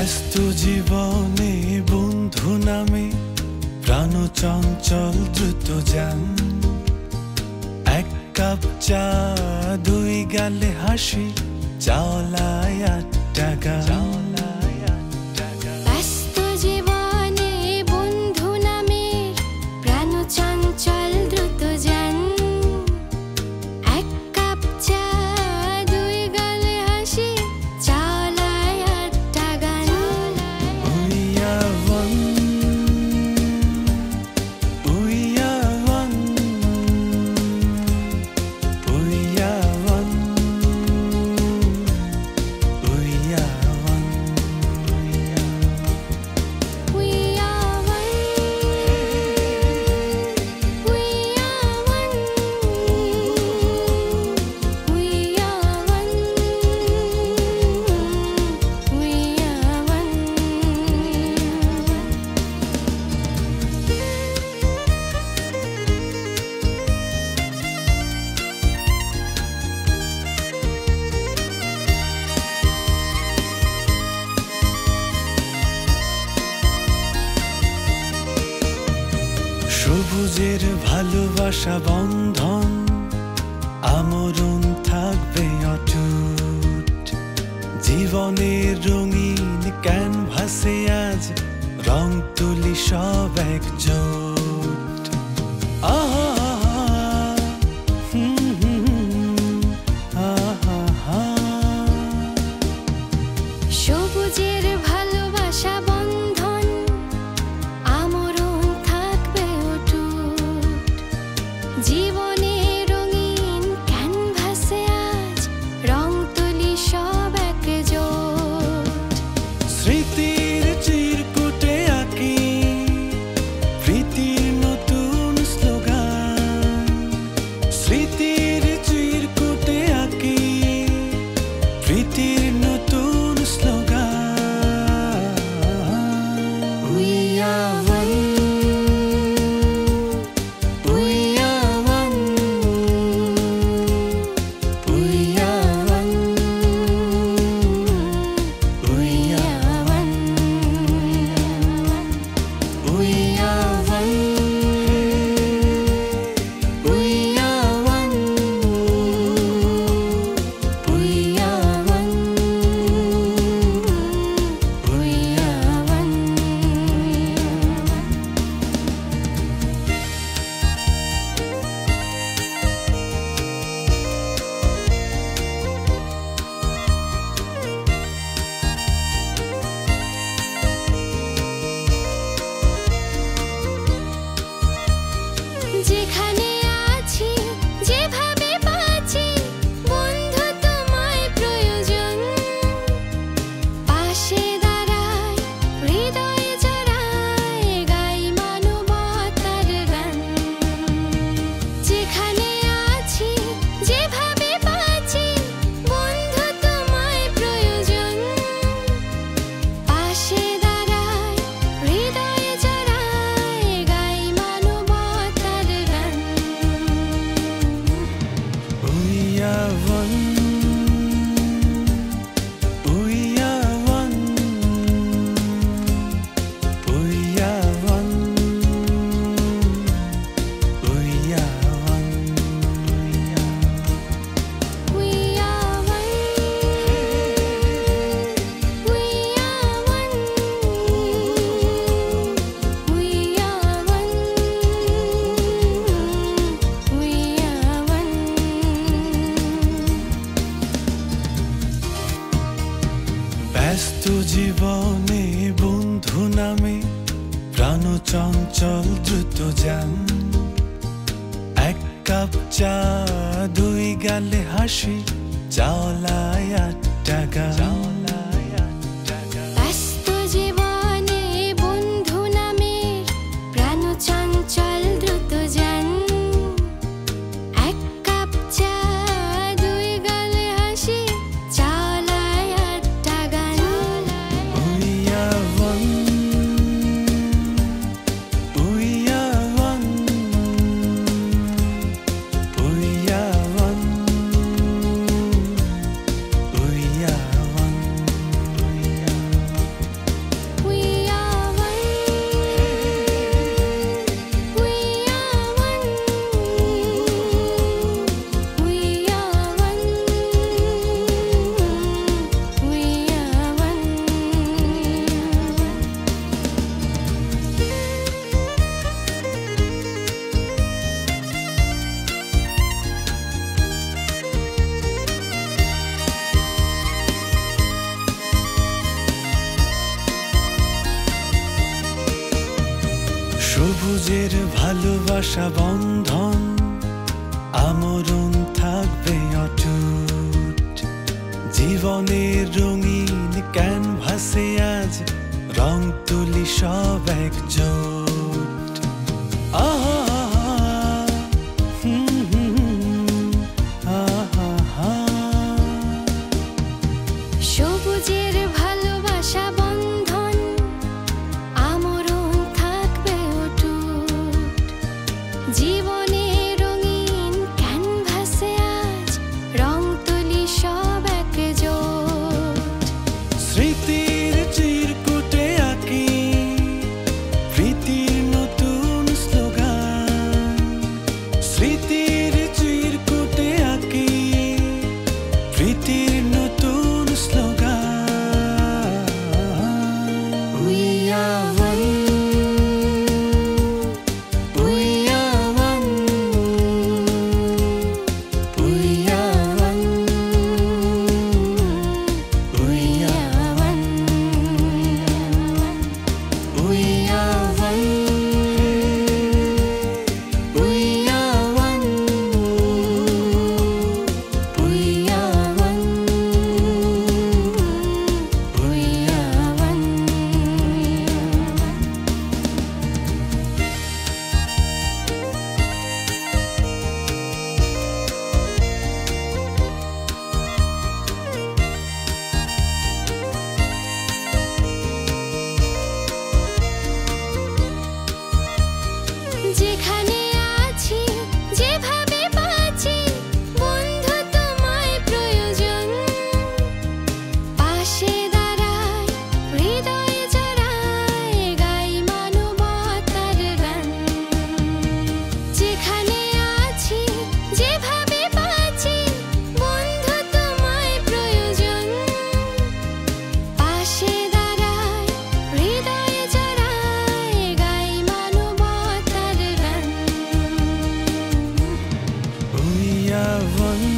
ব্যস্ত জীবনে বন্ধু নামে প্রাণ চঞ্চল দ্রুত যান। এক কাপ চা, দুই গালে হাসি, চাওলায় 8 টাকা। ব্যস্ত জীবনে বন্ধু নামে প্রাণ চঞ্চল দ্রুত যান। এক কাপ চা, দুই গালে হাসি, চাওলায় 8 টাকা। সবুজের ভালোবাসা বন্ধন আমরণ থাকবে অটুট। জীবনের রঙিন ক্যানভাসে আজ রং তুলি সব একজোট। সবুজের ভালোবাসা বন্ধন আমরণ থাকবে অটুট। জীবনের রঙিন ক্যানভাসে আজ রং তুলি সব একজোট। স্মৃতির চিরকুটে আঁকি প্রীতির নতুন স্লোগান। স্মৃতির চিরকুটে আঁকি প্রীতির নতুন slogan. We are one, we are one, we are one, we are one, we are one, we are one, we are one, we are one. যেখানে আছি, যেভাবে বাঁচি, বন্ধু তোমায় প্রয়োজন। পাশে দাঁড়ায়, হৃদয়ে জড়ায়, গাই মানবতার গান। যেখানে আছি, যেভাবে বাঁচি, বন্ধু তোমায় প্রয়োজন। পাশে দাঁড়ায়, হৃদয়ে জড়ায়, গাই মানবতার গান। We are one, we are one, we are one, we are one, We are one, we are one, we are one, we are one. ব্যস্ত জীবনে বন্ধু নামে প্রাণ চঞ্চল দ্রুত যান। এক কাপ চা, দুই গালে হাসি, চাওলায় 8 টাকা। ব্যস্ত জীবনে বন্ধু নামে প্রাণ চঞ্চল দ্রুত যান। এক কাপ চা, দুই গালে হাসি, চাওলায় 8 টাকা। We are one, we are one, we are one, we are one. সবুজের ভালোবাসা বন্ধন আমরণ থাকবে অটুট। জীবনের রঙিন ক্যানভাসে আজ রং তুলি সব একজোট। আহা সবুজের ভালোবাসা বন্ধন আমরণ থাকবে অটুট। জীবনের রঙিন ক্যানভাসে আজ রং তুলি সব একজোট। স্মৃতির চিরকুটে আঁকি প্রীতির নতুন স্লোগান। স্মৃতির চিরকুটে আঁকি প্রীতির নতুন slogan. We are one, we are one, we are one, we are one, we are one, we are one, we are one, we are one. যেখানে আছি যেভাবে বাঁচি বন্ধু তোমায় প্রয়োজন। পাশে দাঁড়ায় হৃদয়ে জড়ায় গাই মানবতার গান। যেখানে আছি যেভাবে বাঁচি বন্ধু তোমায় প্রয়োজন। পাশে দাঁড়ায় হৃদয়ে জড়ায় গাই মানবতার গান। We are one,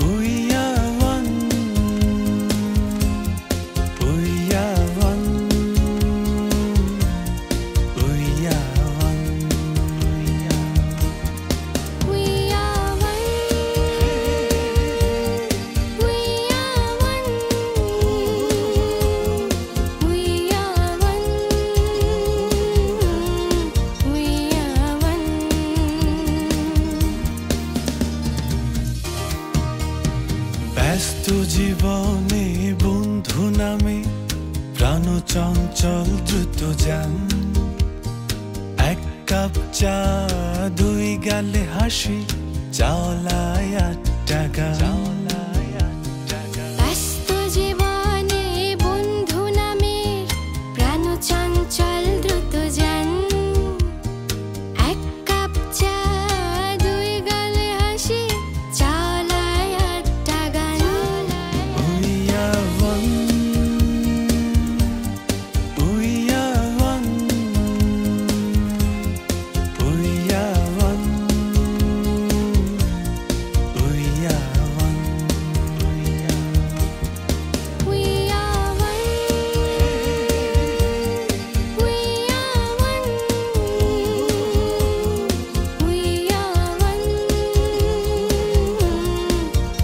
we are one, we are one, we are one, We are one, we are one, we are one, we are one. ব্যস্ত জীবনে বন্ধু নামে প্রাণ চঞ্চল দ্রুত যান। এক কাপ চা দুই গালে হাসি চাওলায় 8 টাকা। ব্যস্ত জীবনে বন্ধু নামের প্রাণ চঞ্চল দ্রুত যান। এক কাপ চা দুই গালে হাসি চালায় 8টা গান। We are one, we are one, we are one, we are one, We are one, we are one, we are one,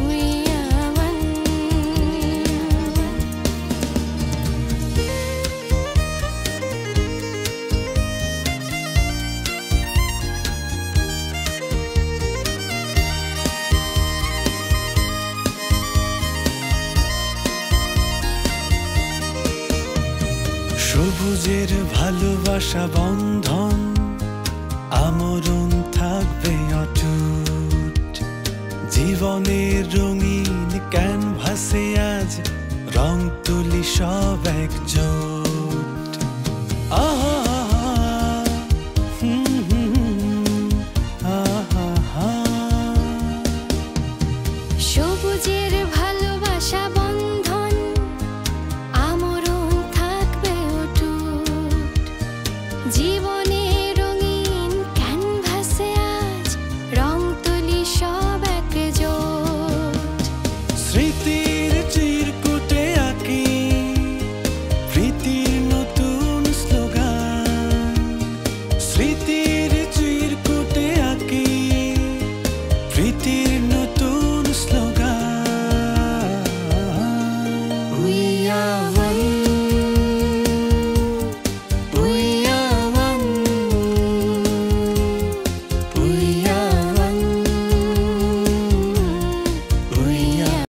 we are one. সবুজের ভালোবাসা বন্ধন আমরণ থাকবে অটুট। জীবনের রঙিন ক্যানভাসে আজ রং তুলি সব একজোট। আহা